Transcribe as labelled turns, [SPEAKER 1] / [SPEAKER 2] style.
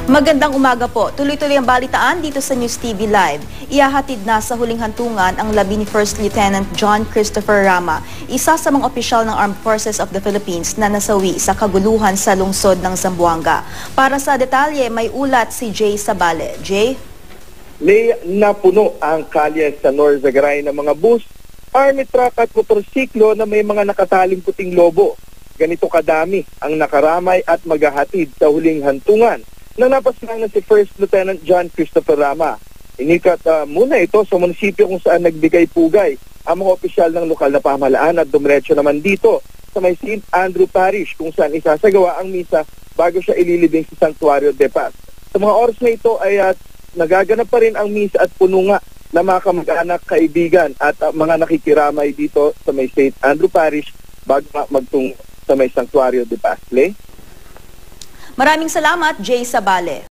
[SPEAKER 1] Magandang umaga po. Tuloy-tuloy ang balitaan dito sa News TV Live. Ihahatid na sa huling hantungan ang labi ni First Lieutenant John Christopher Rama, isa sa mga opisyal ng Armed Forces of the Philippines na nasawi sa kaguluhan sa lungsod ng Zamboanga. Para sa detalye, may ulat si Jay Sabale. Jay?
[SPEAKER 2] Napuno ang kalye sa Norzagaray ng mga bus, army truck at motorsiklo na may mga nakataling puting lobo. Ganito kadami ang nakaramay at maghahatid sa huling hantungan na napaslang na si First Lieutenant John Christopher Rama. Inikat muna ito sa munisipyo kung saan nagbigay pugay ang mga opisyal ng lokal na pamahalaan at dumiretso naman dito sa may St. Andrew Parish kung saan isasagawa ang misa bago siya ililibing sa Santuario de Paz. Sa mga oras na ito ay nagaganap pa rin ang misa at puno nga na mga kamag-anak, kaibigan at mga nakikiramay dito sa may St. Andrew Parish bago magtungo sa may Santuario de Paz.
[SPEAKER 1] Maraming salamat, Jay Sabale.